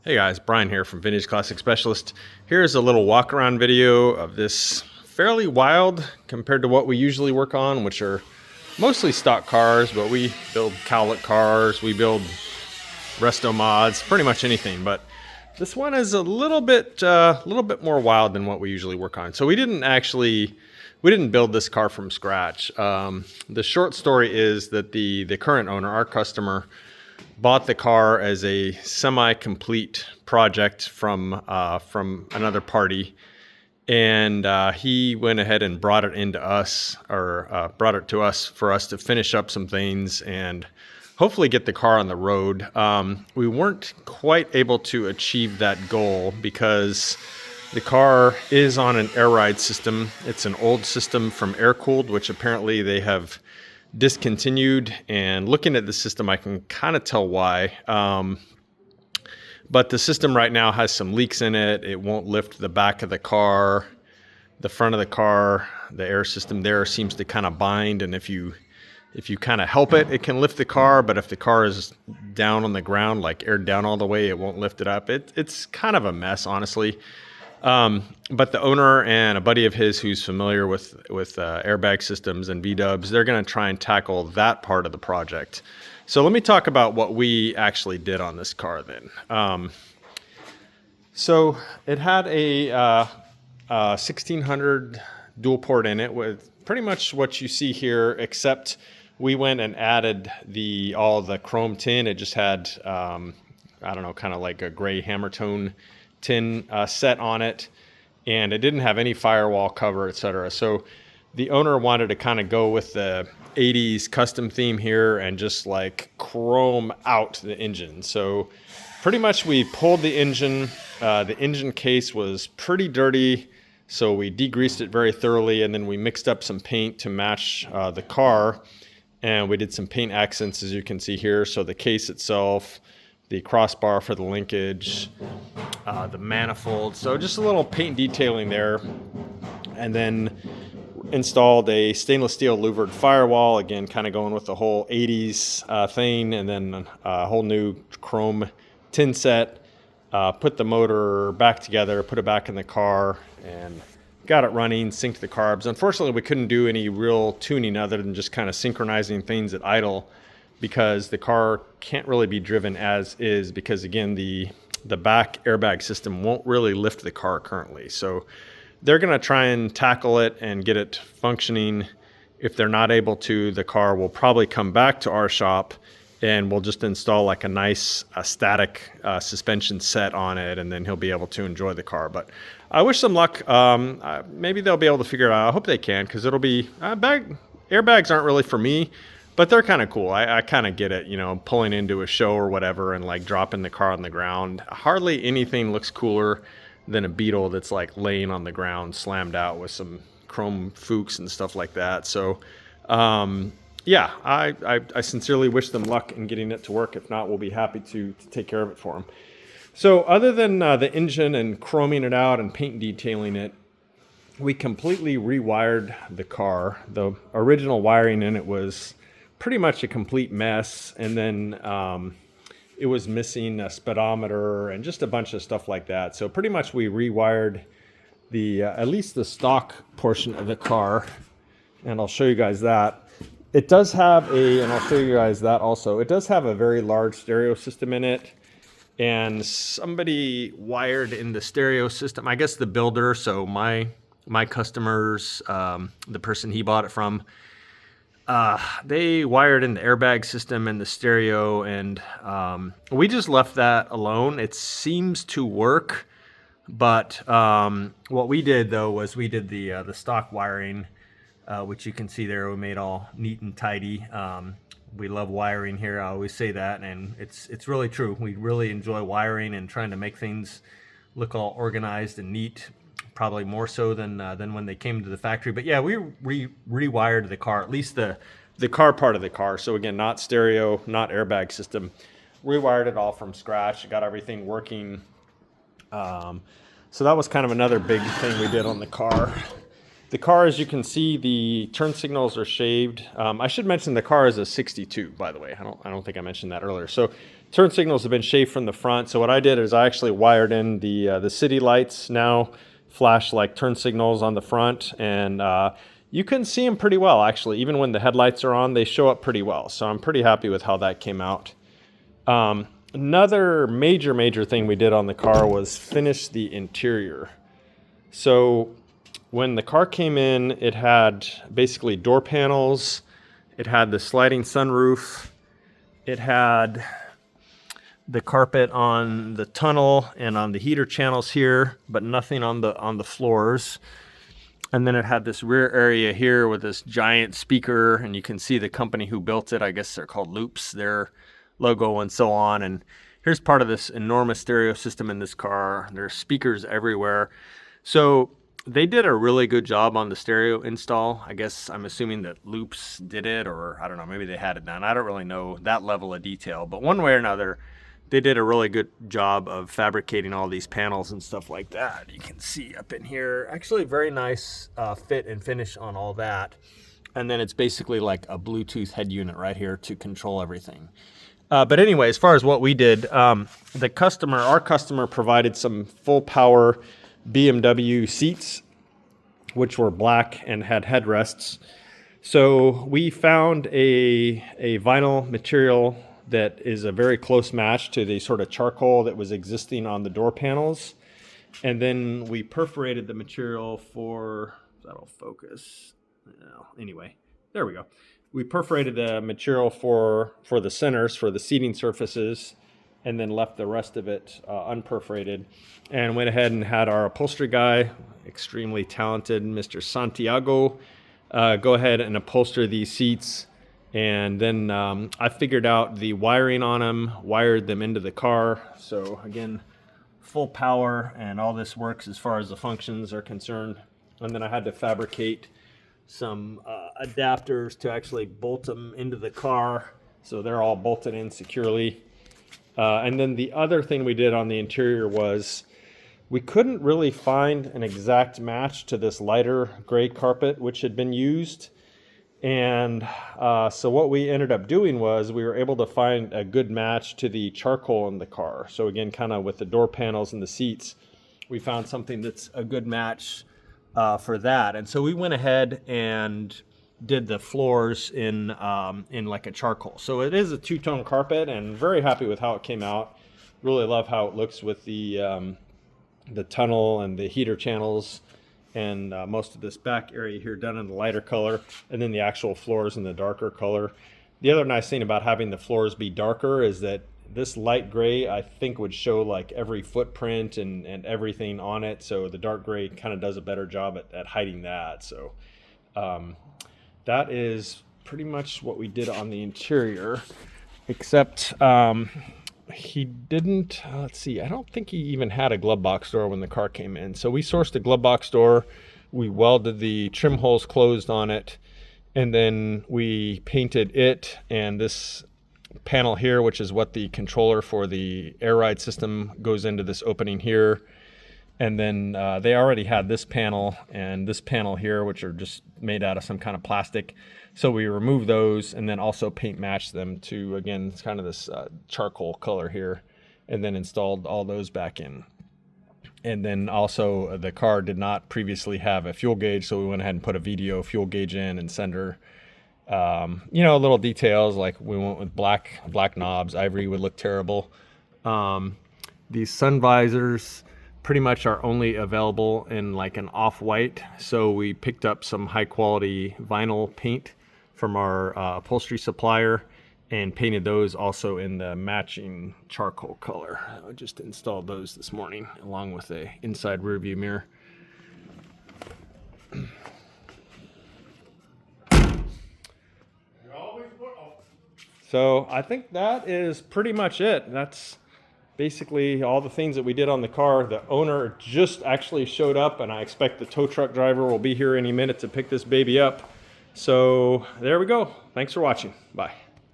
Hey guys, Brian here from Vintage Classic Specialist. Here's a little walk around video of this fairly wild compared to what we usually work on, which are mostly stock cars, but we build cowlet cars, we build Resto-mods, pretty much anything. But this one is a little bit more wild than what we usually work on. So we didn't build this car from scratch. The short story is that the current owner, our customer, bought the car as a semi-complete project from another party, and he went ahead and brought it into us, or brought it to us for us to finish up some things and hopefully get the car on the road. We weren't quite able to achieve that goal because the car is on an air ride system. It's an old system from air cooled, which apparently they have discontinued, and looking at the system I can kind of tell why, but the system right now has some leaks in it. It won't lift the back of the car, the front of the car. The air system there seems to kind of bind, and if you kind of help it, it can lift the car, but if the car is down on the ground, like aired down all the way, it won't lift it up. It's kind of a mess, honestly. But the owner and a buddy of his who's familiar with airbag systems and VWs, they're going to try and tackle that part of the project. So let me talk about what we actually did on this car then. So it had a 1600 dual port in it with pretty much what you see here, except we went and added all the chrome tin. It just had, I don't know, kind of like a gray hammer tone tin set on it, and it didn't have any firewall cover, etc. So the owner wanted to kind of go with the 80s custom theme here and just like chrome out the engine. So pretty much we pulled the engine. The engine case was pretty dirty, so we degreased it very thoroughly, and then we mixed up some paint to match the car, and we did some paint accents, as you can see here. So the case itself, the crossbar for the linkage, the manifold. So just a little paint detailing there. And then installed a stainless steel louvered firewall, again, kind of going with the whole 80s thing. And then a whole new chrome tin set. Put the motor back together, put it back in the car, and got it running, synced the carbs. Unfortunately, we couldn't do any real tuning other than just kind of synchronizing things at idle, because the car can't really be driven as is, because again, the back airbag system won't really lift the car currently. So they're going to try and tackle it and get it functioning. If they're not able to, the car will probably come back to our shop and we'll just install like a nice static suspension set on it, and then he'll be able to enjoy the car. But I wish them luck. Maybe they'll be able to figure it out. I hope they can, because it'll be airbags aren't really for me, but they're kind of cool. I kind of get it, pulling into a show or whatever and like dropping the car on the ground. Hardly anything looks cooler than a Beetle that's like laying on the ground, slammed out with some chrome Fuchs and stuff like that. So, yeah, I sincerely wish them luck in getting it to work. If not, we'll be happy to take care of it for them. So other than the engine and chroming it out and paint detailing it, we completely rewired the car. The original wiring in it was pretty much a complete mess, and then it was missing a speedometer and just a bunch of stuff like that. So pretty much we rewired the at least the stock portion of the car, and I'll show you guys that. It does have and I'll show you guys that also. It does have a very large stereo system in it, and somebody wired in the stereo system, I guess the builder, so my customers, the person he bought it from, they wired in the airbag system and the stereo, and we just left that alone. It seems to work, but what we did though was we did the stock wiring, which you can see there. We made all neat and tidy. We love wiring here. I always say that, and it's really true. We really enjoy wiring and trying to make things look all organized and neat. Probably more so than when they came to the factory. But yeah, we rewired the car, at least the car part of the car. So again, not stereo, not airbag system. Rewired it all from scratch. Got everything working. So that was kind of another big thing we did on the car. The car, as you can see, the turn signals are shaved. I should mention the car is a 62, by the way. I don't think I mentioned that earlier. So turn signals have been shaved from the front. So what I did is I actually wired in the city lights now flash like turn signals on the front, and you can see them pretty well, actually. Even when the headlights are on, they show up pretty well. So I'm pretty happy with how that came out. Another major thing we did on the car was finish the interior. So when the car came in, it had basically door panels, it had the sliding sunroof, it had the carpet on the tunnel and on the heater channels here, but nothing on the floors. And then it had this rear area here with this giant speaker, and you can see the company who built it. I guess they're called Loops, their logo and so on. And here's part of this enormous stereo system in this car. There's speakers everywhere. So they did a really good job on the stereo install. I guess I'm assuming that Loops did it, or I don't know, maybe they had it done. I don't really know that level of detail, but one way or another, they did a really good job of fabricating all these panels and stuff like that. You can see up in here, actually very nice fit and finish on all that. And then it's basically like a Bluetooth head unit right here to control everything. But anyway, as far as what we did, our customer provided some full power BMW seats, which were black and had headrests. So we found a vinyl material that is a very close match to the sort of charcoal that was existing on the door panels. And then we perforated the material for, that'll focus. Anyway, there we go. We perforated the material for the centers, for the seating surfaces, and then left the rest of it unperforated, and went ahead and had our upholstery guy, extremely talented Mr. Santiago, go ahead and upholster these seats. And then I figured out the wiring on them, wired them into the car. So again, full power, and all this works as far as the functions are concerned. And then I had to fabricate some adapters to actually bolt them into the car, so they're all bolted in securely. And then the other thing we did on the interior was we couldn't really find an exact match to this lighter gray carpet which had been used. And so what we ended up doing was we were able to find a good match to the charcoal in the car. So again, kind of with the door panels and the seats, we found something that's a good match for that. And so we went ahead and did the floors in like a charcoal. So it is a two-tone carpet, and very happy with how it came out. Really love how it looks with the tunnel and the heater channels, and most of this back area here done in the lighter color, and then the actual floors in the darker color. The other nice thing about having the floors be darker is that this light gray, I think, would show like every footprint and everything on it. So the dark gray kind of does a better job at hiding that. So that is pretty much what we did on the interior, except he didn't, let's see, I don't think he even had a glove box door when the car came in. So we sourced a glove box door, we welded the trim holes closed on it, and then we painted it and this panel here, which is what the controller for the air ride system goes into, this opening here. And then they already had this panel and this panel here, which are just made out of some kind of plastic. So we removed those and then also paint matched them to, again, it's kind of this charcoal color here, and then installed all those back in. And then also the car did not previously have a fuel gauge, so we went ahead and put a VDO fuel gauge in and sender. Little details, like we went with black knobs. Ivory would look terrible. These sun visors pretty much are only available in like an off-white, so we picked up some high-quality vinyl paint from our upholstery supplier and painted those also in the matching charcoal color. I just installed those this morning along with a inside rear view mirror. So I think that is pretty much it. That's basically all the things that we did on the car. The owner just actually showed up, and I expect the tow truck driver will be here any minute to pick this baby up. So there we go. Thanks for watching. Bye.